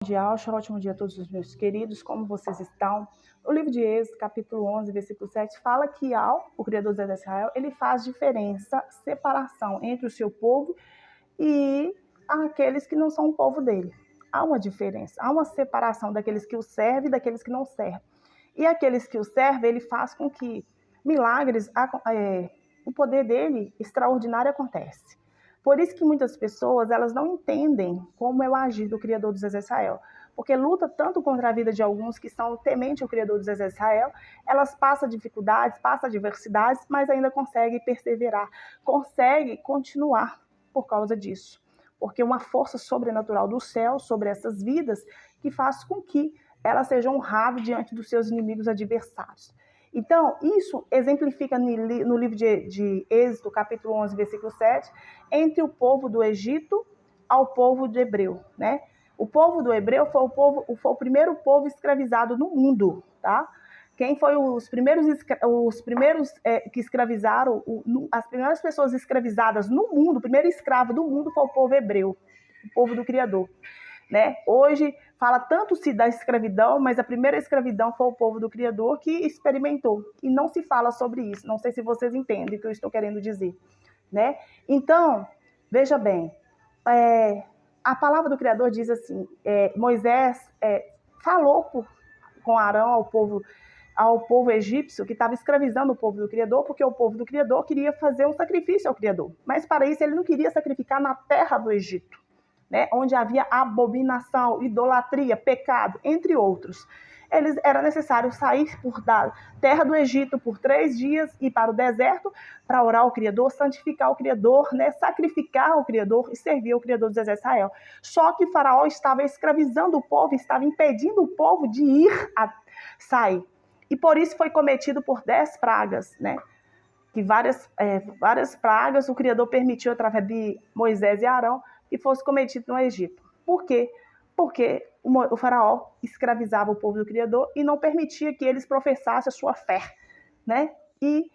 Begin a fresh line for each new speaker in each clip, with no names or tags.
Ótimo dia a todos os meus queridos, como vocês estão? O livro de Êxodo, capítulo 11, versículo 7, fala que o Criador dos Exércitos de Israel, ele faz diferença, separação entre o seu povo e aqueles que não são o povo dele. Há uma diferença, há uma separação daqueles que o servem e daqueles que não servem. E aqueles que o servem, ele faz com que milagres, o poder dele extraordinário acontece. Por isso que muitas pessoas, elas não entendem como é o agir do Criador dos Exércitos de Israel, porque luta tanto contra a vida de alguns que são temente ao Criador dos Exércitos de Israel, elas passam dificuldades, passam adversidades, mas ainda conseguem perseverar, conseguem continuar por causa disso. Porque uma força sobrenatural do céu sobre essas vidas que faz com que elas sejam honradas diante dos seus inimigos adversários. Então, isso exemplifica no livro de Êxodo, capítulo 11, versículo 7, entre o povo do Egito ao povo de Hebreu, né? O povo do Hebreu foi o primeiro povo escravizado no mundo, tá? Quem foi os primeiros que escravizaram, as primeiras pessoas escravizadas no mundo, o primeiro escravo do mundo foi o povo hebreu, o povo do Criador. Né? Hoje fala tanto-se da escravidão, mas a primeira escravidão foi o povo do Criador que experimentou. E não se fala sobre isso. Não sei se vocês entendem o que eu estou querendo dizer. Né? Então, veja bem, a palavra do Criador diz assim, Moisés falou com Arão ao povo egípcio que estava escravizando o povo do Criador, porque o povo do Criador queria fazer um sacrifício ao Criador. Mas para isso ele não queria sacrificar na terra do Egito. Né, onde havia abominação, idolatria, pecado, entre outros. Era necessário sair da terra do Egito por 3 dias e ir para o deserto para orar ao Criador, santificar o Criador, né, sacrificar o Criador e servir ao Criador dos Exércitos de Israel. Só que Faraó estava escravizando o povo, estava impedindo o povo de ir a sair. E por isso foi cometido por 10 pragas, né? Que várias pragas o Criador permitiu através de Moisés e Arão que fosse cometido no Egito. Por quê? Porque o faraó escravizava o povo do Criador e não permitia que eles professassem a sua fé, né? E,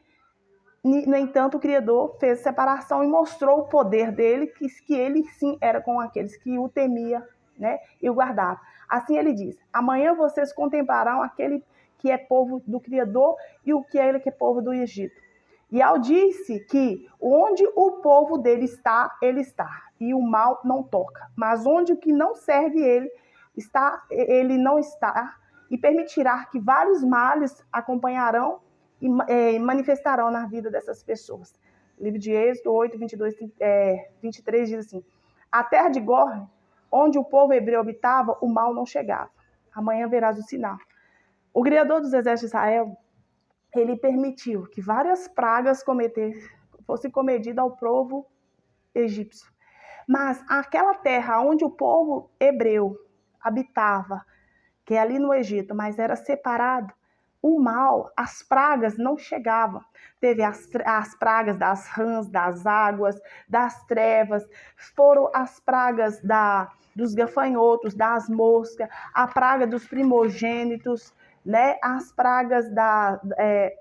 no entanto, o Criador fez separação e mostrou o poder dele, que ele sim era com aqueles que o temia, né? E o guardava. Assim ele diz, amanhã vocês contemplarão aquele que é povo do Criador e o que é ele que é povo do Egito. E ao disse que onde o povo dele está, ele está, e o mal não toca. Mas onde o que não serve ele está, ele não está, e permitirá que vários males acompanharão e manifestarão na vida dessas pessoas. O livro de Êxodo 8, 22, 23 diz assim, a terra de Gor, onde o povo hebreu habitava, o mal não chegava. Amanhã verás o sinal. O Criador dos Exércitos de Israel, ele permitiu que várias pragas fossem cometidas ao povo egípcio. Mas aquela terra onde o povo hebreu habitava, que é ali no Egito, mas era separado, o mal, as pragas não chegavam. Teve as pragas das rãs, das águas, das trevas, foram as pragas dos gafanhotos, das moscas, a praga dos primogênitos, né? As pragas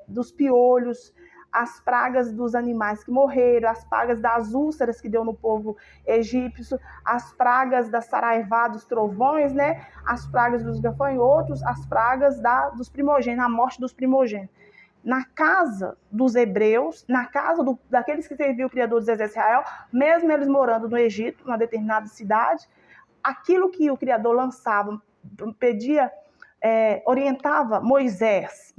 dos piolhos, as pragas dos animais que morreram, as pragas das úlceras que deu no povo egípcio, as pragas da saraivá, dos trovões, né? As pragas dos gafanhotos, as pragas dos primogênitos, a morte dos primogênitos. Na casa dos hebreus, na casa daqueles que serviam o Criador dos Exércitos de Israel, mesmo eles morando no Egito, numa determinada cidade, aquilo que o Criador lançava, pedia, orientava Moisés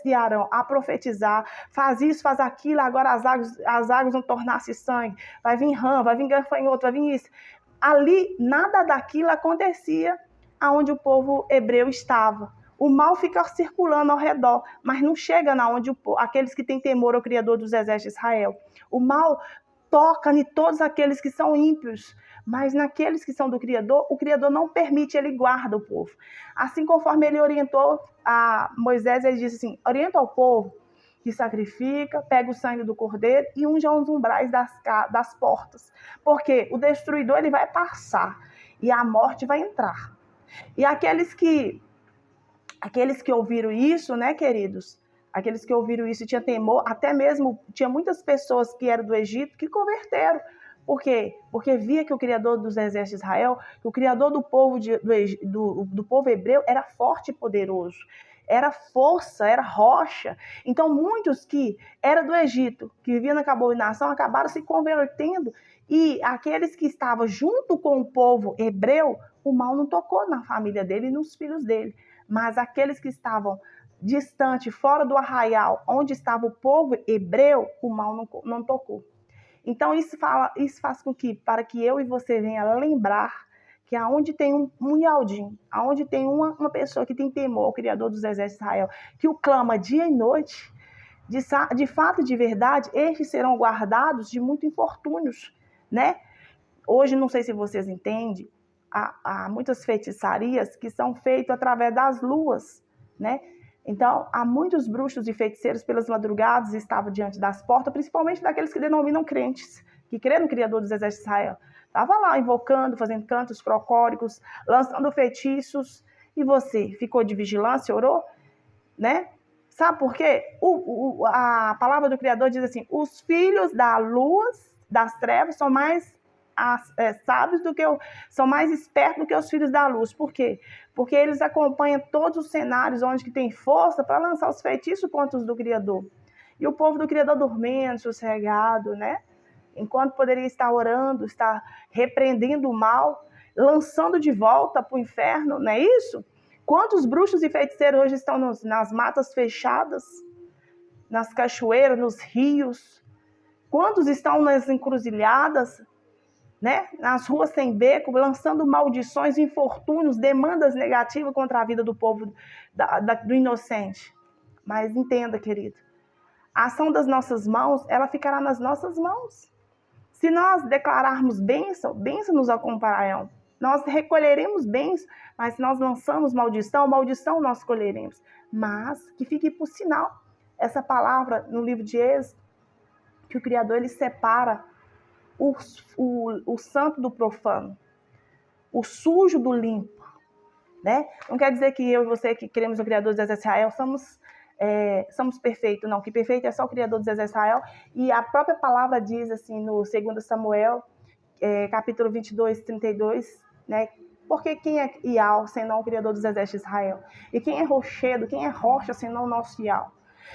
e Arão a profetizar, faz isso, faz aquilo, agora as águas vão tornar-se sangue, vai vir rã, vai vir gafanhoto, vai vir isso. Ali, nada daquilo acontecia aonde o povo hebreu estava. O mal fica circulando ao redor, mas não chega na onde aqueles que têm temor ao Criador dos Exércitos de Israel. O mal toca em todos aqueles que são ímpios, mas naqueles que são do Criador, o Criador não permite, ele guarda o povo. Assim, conforme ele orientou a Moisés, ele disse assim, orienta ao povo que sacrifica, pega o sangue do cordeiro e unja os umbrais das portas, porque o destruidor ele vai passar e a morte vai entrar. E aqueles que ouviram isso, né, queridos, aqueles que ouviram isso e tinham temor, até mesmo tinha muitas pessoas que eram do Egito que converteram, Por quê? Porque via que o Criador dos exércitos de Israel, que o Criador do povo, do povo hebreu era forte e poderoso. Era força, era rocha. Então, muitos que eram do Egito, que viviam na abominação, acabaram se convertendo. E aqueles que estavam junto com o povo hebreu, o mal não tocou na família dele e nos filhos dele. Mas aqueles que estavam distante, fora do arraial, onde estava o povo hebreu, o mal não tocou. Então, isso faz com que, para que eu e você venha lembrar que aonde tem um Yaldin, aonde tem uma pessoa que tem temor ao Criador dos Exércitos de Israel, que o clama dia e noite, de fato e de verdade, estes serão guardados de muitos infortúnios, né? Hoje, não sei se vocês entendem, há muitas feitiçarias que são feitas através das luas, né? Então, há muitos bruxos e feiticeiros pelas madrugadas estavam diante das portas, principalmente daqueles que denominam crentes, que creem no Criador dos Exércitos de Israel. Estava lá invocando, fazendo cantos procóricos, lançando feitiços. E você ficou de vigilância, orou? Né? Sabe por quê? A palavra do Criador diz assim, os filhos das trevas são mais sábios são mais espertos do que os filhos da luz. Por quê? Porque eles acompanham todos os cenários onde que tem força para lançar os feitiços contra os do Criador. E o povo do Criador dormindo, sossegado, né? Enquanto poderia estar orando, estar repreendendo o mal, lançando de volta para o inferno, não é isso? Quantos bruxos e feiticeiros hoje estão nas matas fechadas, nas cachoeiras, nos rios? Quantos estão nas encruzilhadas, né? Nas ruas sem beco, lançando maldições, infortúnios, demandas negativas contra a vida do povo, do inocente? Mas entenda, querido, a ação das nossas mãos, ela ficará nas nossas mãos. Se nós declararmos bênção, bênção nos acompanharão. Nós recolheremos bênção, mas se nós lançamos maldição, maldição nós colheremos. Mas que fique por sinal essa palavra no livro de Êxodo, que o Criador ele separa o santo do profano, o sujo do limpo, né? Não quer dizer que eu e você que queremos o Criador dos Exércitos de Israel somos perfeitos, não, que perfeito é só o Criador dos Exércitos de Israel, e a própria palavra diz assim no 2 Samuel, capítulo 22, 32, né? Porque quem é Ial, senão o Criador dos Exércitos de Israel? E quem é rochedo, quem é rocha, senão o nosso Ial?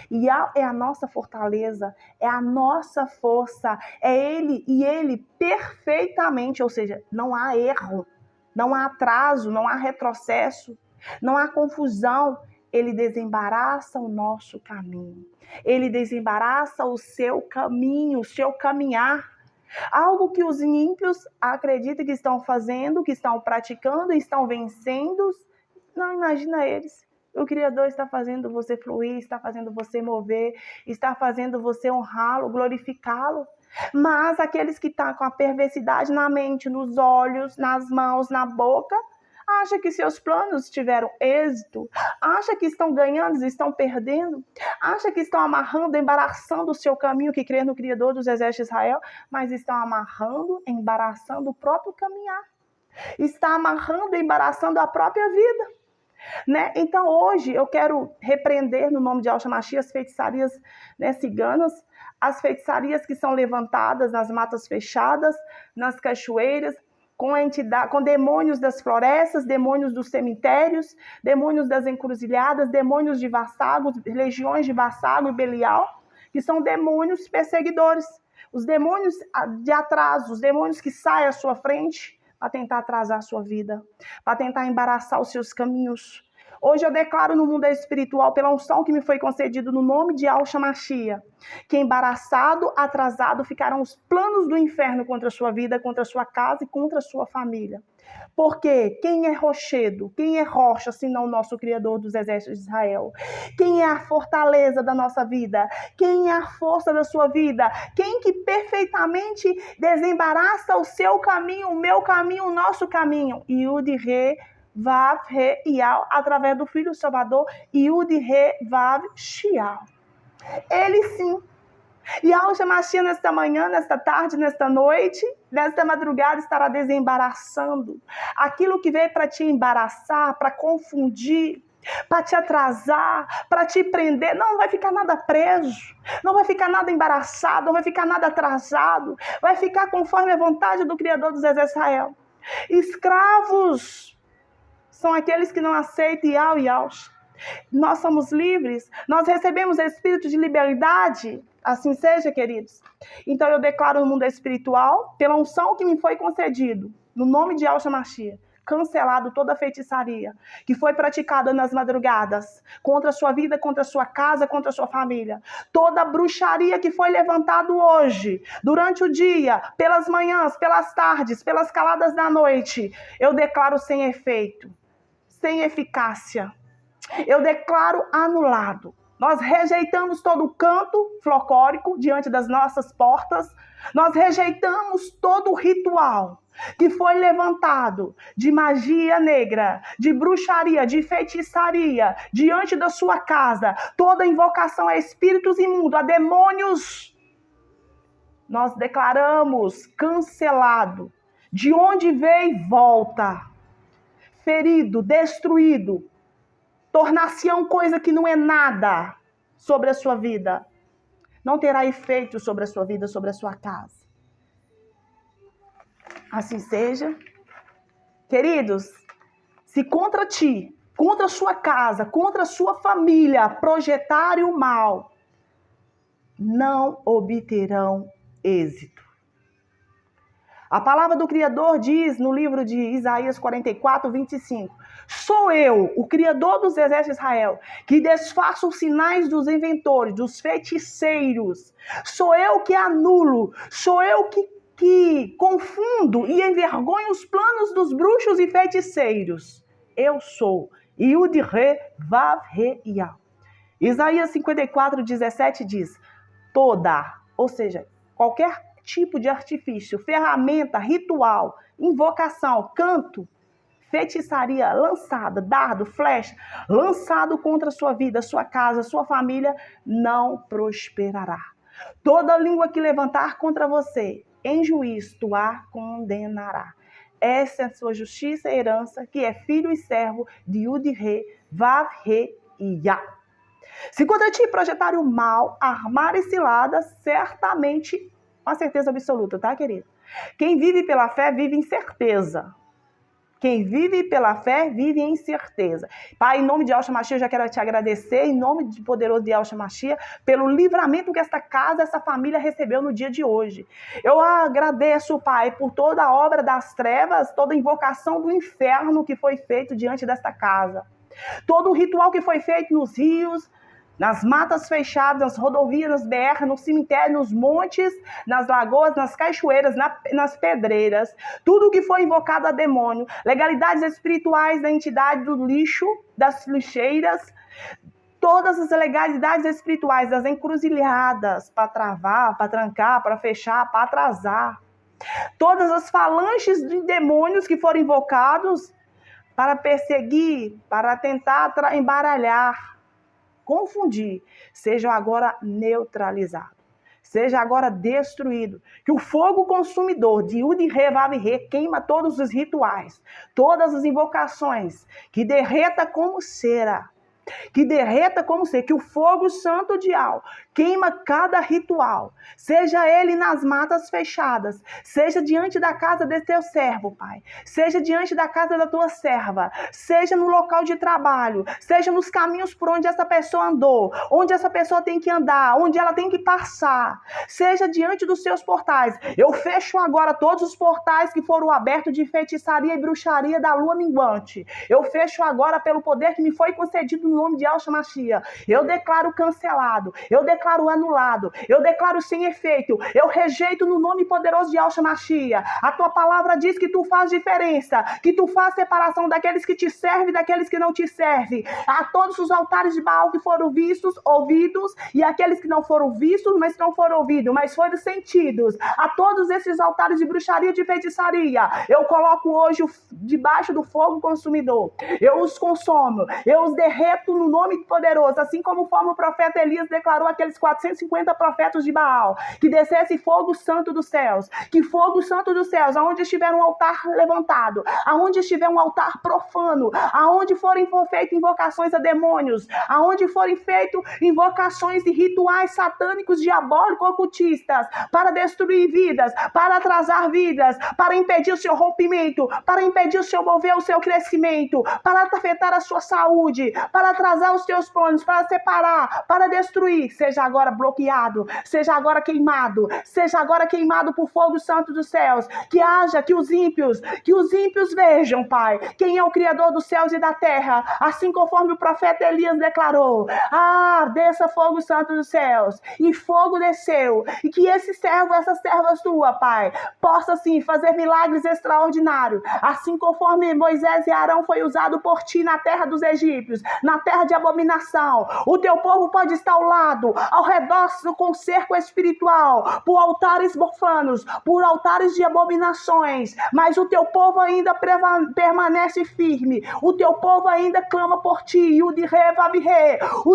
Ial é a nossa fortaleza, é a nossa força, é Ele, e Ele perfeitamente, ou seja, não há erro, não há atraso, não há retrocesso, não há confusão. Ele desembaraça o nosso caminho. Ele desembaraça o seu caminho, o seu caminhar. Algo que os ímpios acreditam que estão fazendo, que estão praticando, estão vencendo. Não, imagina eles. O Criador está fazendo você fluir, está fazendo você mover, está fazendo você honrá-lo, glorificá-lo. Mas aqueles que estão com a perversidade na mente, nos olhos, nas mãos, na boca, acha que seus planos tiveram êxito, acha que estão ganhando, estão perdendo, acha que estão amarrando, embaraçando o seu caminho, que crê no Criador dos Exércitos de Israel, mas estão amarrando, embaraçando o próprio caminhar, está amarrando, embaraçando a própria vida, né? Então hoje eu quero repreender no nome de Yahshua Mashiach as feitiçarias, né, ciganas, as feitiçarias que são levantadas nas matas fechadas, nas cachoeiras, com demônios das florestas, demônios dos cemitérios, demônios das encruzilhadas, demônios de Vassago, legiões de Vassago e Belial, que são demônios perseguidores, os demônios de atraso, os demônios que saem à sua frente para tentar atrasar a sua vida, para tentar embaraçar os seus caminhos. Hoje eu declaro no mundo espiritual, pela unção que me foi concedido no nome de Yahshua Mashiach, que embaraçado, atrasado ficarão os planos do inferno contra a sua vida, contra a sua casa e contra a sua família. Porque quem é rochedo, quem é rocha, senão o nosso Criador dos Exércitos de Israel? Quem é a fortaleza da nossa vida? Quem é a força da sua vida? Quem que perfeitamente desembaraça o seu caminho, o meu caminho, o nosso caminho? Yud-Re, Vav, Re, Ial, através do Filho Salvador, Yud, Re, Vav, Shial. Ele sim. Yahshua Mashiach nesta manhã, nesta tarde, nesta noite, nesta madrugada estará desembaraçando aquilo que veio para te embaraçar, para confundir, para te atrasar, para te prender. Não vai ficar nada preso, não vai ficar nada embaraçado, não vai ficar nada atrasado. Vai ficar conforme a vontade do Criador dos Exércitos de Israel. Escravos são aqueles que não aceitam Iau e Yaus. Nós somos livres, nós recebemos espírito de liberdade. Assim seja, queridos. Então eu declaro no mundo espiritual, pela unção que me foi concedido, no nome de Yahshua Mashiach, cancelado toda a feitiçaria que foi praticada nas madrugadas contra a sua vida, contra a sua casa, contra a sua família. Toda bruxaria que foi levantada hoje, durante o dia, pelas manhãs, pelas tardes, pelas caladas da noite, eu declaro sem efeito, sem eficácia. Eu declaro anulado. Nós rejeitamos todo o canto folclórico diante das nossas portas. Nós rejeitamos todo o ritual que foi levantado de magia negra, de bruxaria, de feitiçaria diante da sua casa. Toda invocação a espíritos imundos, a demônios. Nós declaramos cancelado. De onde veio, volta. Ferido, destruído. Tornar-se-ão coisa que não é nada sobre a sua vida. Não terá efeito sobre a sua vida, sobre a sua casa. Assim seja. Queridos, se contra ti, contra a sua casa, contra a sua família, projetarem o mal, não obterão êxito. A palavra do Criador diz no livro de Isaías 44, 25. Sou eu, o Criador dos exércitos de Israel, que desfaço os sinais dos inventores, dos feiticeiros. Sou eu que anulo, sou eu que confundo e envergonho os planos dos bruxos e feiticeiros. Eu sou Yud-Re, Vav-Re, Yah. Isaías 54, 17 diz, toda, ou seja, qualquer tipo de artifício, ferramenta, ritual, invocação, canto, feitiçaria lançada, dardo, flecha, lançado contra a sua vida, sua casa, sua família, não prosperará. Toda língua que levantar contra você, em juízo, tu a condenará. Essa é a sua justiça e herança, que é filho e servo de Yud-Re, Vav-Re e Yah. Se contra ti projetarem o mal, armarem ciladas, certamente, uma certeza absoluta, tá, querido? Quem vive pela fé, vive em certeza. Quem vive pela fé, vive em certeza. Pai, em nome de Yahshua Mashiach, eu já quero te agradecer, em nome de poderoso de Yahshua Mashiach, pelo livramento que esta casa, essa família recebeu no dia de hoje. Eu agradeço, Pai, por toda a obra das trevas, toda a invocação do inferno que foi feito diante desta casa. Todo o ritual que foi feito nos rios, nas matas fechadas, nas rodovias, nas BR, no cemitério, nos montes, nas lagoas, nas cachoeiras, nas pedreiras. Tudo que foi invocado a demônio, legalidades espirituais da entidade do lixo, das lixeiras, todas as legalidades espirituais das encruzilhadas, para travar, para trancar, para fechar, para atrasar. Todas as falanges de demônios que foram invocados para perseguir, para tentar embaralhar, confundir, sejam agora neutralizados, seja agora destruído, que o fogo consumidor de Yud-Re, Vav-Re queima todos os rituais, todas as invocações, que derreta como cera, que o fogo santo de Al queima cada ritual, seja ele nas matas fechadas, seja diante da casa desse teu servo, Pai, seja diante da casa da tua serva, seja no local de trabalho, seja nos caminhos por onde essa pessoa andou, onde essa pessoa tem que andar, onde ela tem que passar, seja diante dos seus portais. Eu fecho agora todos os portais que foram abertos de feitiçaria e bruxaria da lua minguante. Eu fecho agora pelo poder que me foi concedido no nome de Yahshua Mashiach. Eu declaro cancelado, eu declaro anulado, eu declaro sem efeito, eu rejeito no nome poderoso de Yahshua Mashiach. A tua palavra diz que tu faz diferença, que tu faz separação daqueles que te servem e daqueles que não te servem. A todos os altares de Baal que foram vistos, ouvidos, e aqueles que não foram vistos, mas não foram ouvidos, mas foram sentidos. A todos esses altares de bruxaria e de feitiçaria, eu coloco hoje debaixo do fogo consumidor. Eu os consumo, eu os derreto no nome poderoso, assim como o profeta Elias declarou aqueles aqueles 450 profetas de Baal, que descesse fogo santo dos céus, que fogo santo dos céus, aonde estiver um altar levantado, aonde estiver um altar profano, aonde forem feitas invocações a demônios, aonde forem feitas invocações e rituais satânicos, diabólicos, ocultistas, para destruir vidas, para atrasar vidas, para impedir o seu rompimento, para impedir o seu mover, o seu crescimento, para afetar a sua saúde, para atrasar os teus planos, para separar, para destruir, seja agora bloqueado, seja agora queimado por fogo santo dos céus, que haja, que os ímpios vejam, Pai, quem é o Criador dos céus e da terra, assim conforme o profeta Elias declarou. Desça fogo santo dos céus, e fogo desceu, e que esse servo, essas servas tua, Pai, possa sim fazer milagres extraordinários, assim conforme Moisés e Arão foi usado por ti na terra dos egípcios, na terra de abominação. O teu povo pode estar ao lado, ao redor, com cerco espiritual, por altares profanos, por altares de abominações, mas o teu povo ainda permanece firme, o teu povo ainda clama por ti, o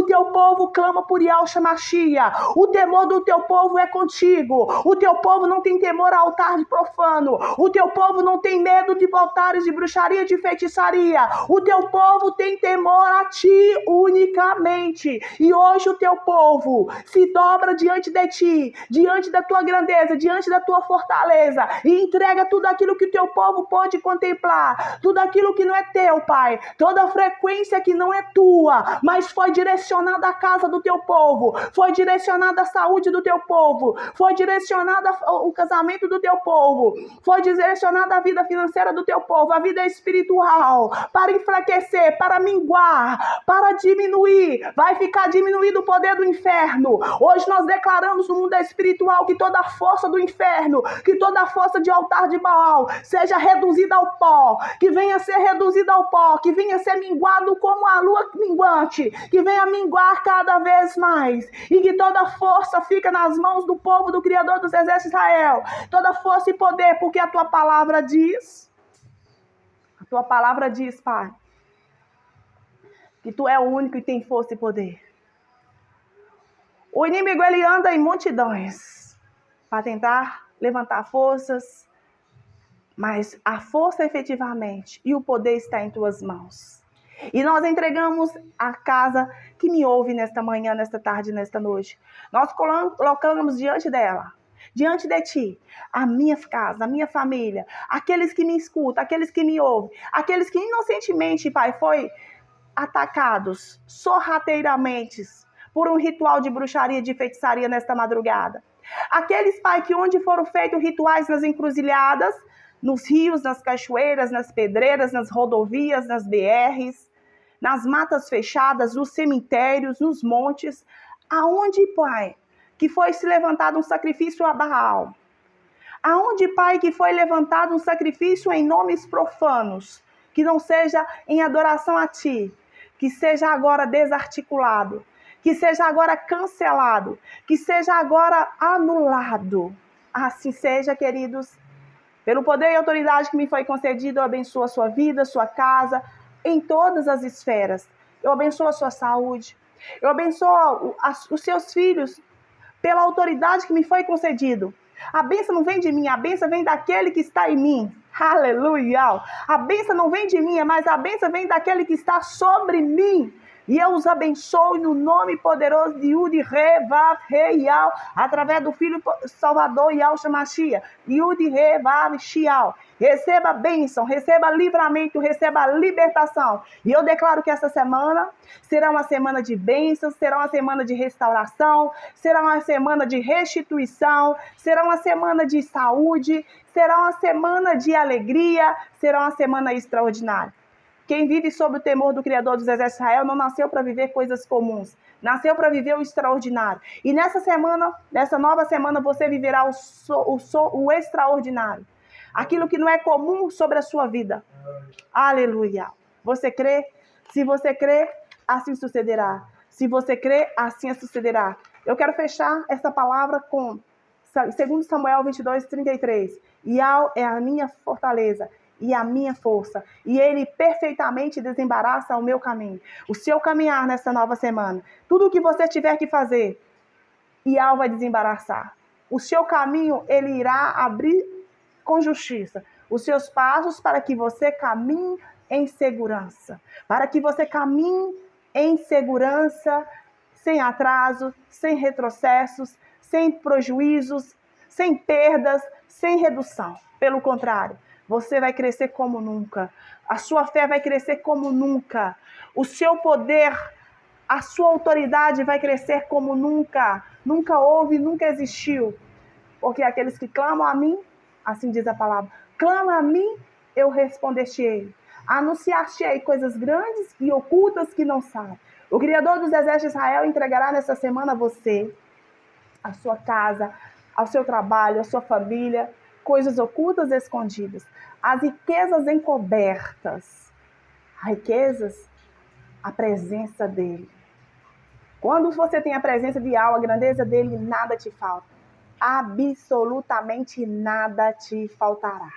teu povo clama por Yahshua Mashiach, o temor do teu povo é contigo, o teu povo não tem temor a altar de profano, o teu povo não tem medo de altares de bruxaria, de feitiçaria, o teu povo tem temor a ti unicamente, e hoje o teu povo se dobra diante de ti, diante da tua grandeza, diante da tua fortaleza, e entrega tudo aquilo que o teu povo pode contemplar, tudo aquilo que não é teu, Pai, toda a frequência que não é tua, mas foi direcionada à casa do teu povo, foi direcionada à saúde do teu povo, foi direcionada ao casamento do teu povo, foi direcionada à vida financeira do teu povo, à vida espiritual, para enfraquecer, para minguar, para diminuir, vai ficar diminuído o poder do inferno. Hoje nós declaramos no mundo espiritual que toda a força do inferno, que toda a força de altar de Baal seja reduzida ao pó, que venha a ser reduzida ao pó, que venha a ser minguado como a lua minguante, que venha a minguar cada vez mais, e que toda a força fica nas mãos do povo do Criador dos Exércitos de Israel, toda força e poder, porque a tua palavra diz, Pai, que tu é o único que tem força e poder. O inimigo, ele anda em multidões para tentar levantar forças, mas a força efetivamente e o poder está em tuas mãos. E nós entregamos a casa que me ouve nesta manhã, nesta tarde, nesta noite. Nós colocamos diante dela, diante de ti, a minha casa, a minha família, aqueles que me escutam, aqueles que me ouvem, aqueles que inocentemente, Pai, foi atacados sorrateiramente por um ritual de bruxaria, de feitiçaria nesta madrugada. Aqueles, Pai, que onde foram feitos rituais nas encruzilhadas, nos rios, nas cachoeiras, nas pedreiras, nas rodovias, nas BRs, nas matas fechadas, nos cemitérios, nos montes, aonde, Pai, que foi se levantado um sacrifício a Baal, aonde, Pai, que foi levantado um sacrifício em nomes profanos, que não seja em adoração a Ti, que seja agora desarticulado, que seja agora cancelado, que seja agora anulado. Assim seja, queridos. Pelo poder e autoridade que me foi concedido, eu abençoo a sua vida, a sua casa, em todas as esferas. Eu abençoo a sua saúde. Eu abençoo os seus filhos, pela autoridade que me foi concedido. A bênção não vem de mim, a bênção vem daquele que está em mim. Aleluia! A bênção não vem de mim, mas a bênção vem daquele que está sobre mim. E eu os abençoo no nome poderoso de Yud Re Vav He Yal, através do Filho Salvador Yahshua Mashiach. Yud Re Vav Shial. Receba bênção, receba livramento, receba libertação. E eu declaro que essa semana será uma semana de bênçãos, será uma semana de restauração, será uma semana de restituição, será uma semana de saúde, será uma semana de alegria, será uma semana extraordinária. Quem vive sob o temor do Criador dos Exércitos de Israel não nasceu para viver coisas comuns. Nasceu para viver o extraordinário. E nessa semana, nessa nova semana, você viverá o extraordinário. Aquilo que não é comum sobre a sua vida. Aleluia. Você crê? Se você crê, assim sucederá. Se você crê, assim sucederá. Eu quero fechar essa palavra com 2 Samuel 22:33. Yahweh é a minha fortaleza e a minha força, e Ele perfeitamente desembaraça o meu caminho, o seu caminhar nessa nova semana. Tudo o que você tiver que fazer, Yahweh vai desembaraçar. O seu caminho, ele irá abrir com justiça os seus passos para que você caminhe em segurança. Para que você caminhe em segurança, sem atraso, sem retrocessos, sem prejuízos, sem perdas, sem redução. Pelo contrário, você vai crescer como nunca. A sua fé vai crescer como nunca. O seu poder, a sua autoridade vai crescer como nunca. Nunca houve, nunca existiu. Porque aqueles que clamam a mim, assim diz a palavra, clama a mim, eu responder-te-ei. Anunciar-te-ei coisas grandes e ocultas que não sabem. O Criador dos Exércitos de Israel entregará nessa semana a você, a sua casa, ao seu trabalho, a sua família, coisas ocultas e escondidas. As riquezas encobertas. As riquezas, a presença dele. Quando você tem a presença de Yahweh, a grandeza dele, nada te falta. Absolutamente nada te faltará.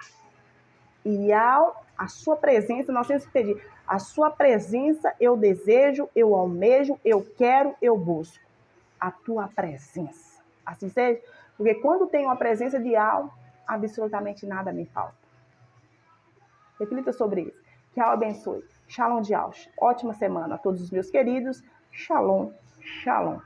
E a sua presença, nós temos que pedir, a sua presença eu desejo, eu almejo, eu quero, eu busco. A tua presença. Assim seja, porque quando tenho a presença de Yahweh, absolutamente nada me falta. Reflita sobre isso. Que Yahweh abençoe. Shalom de Yahweh. Ótima semana a todos os meus queridos. Shalom, shalom.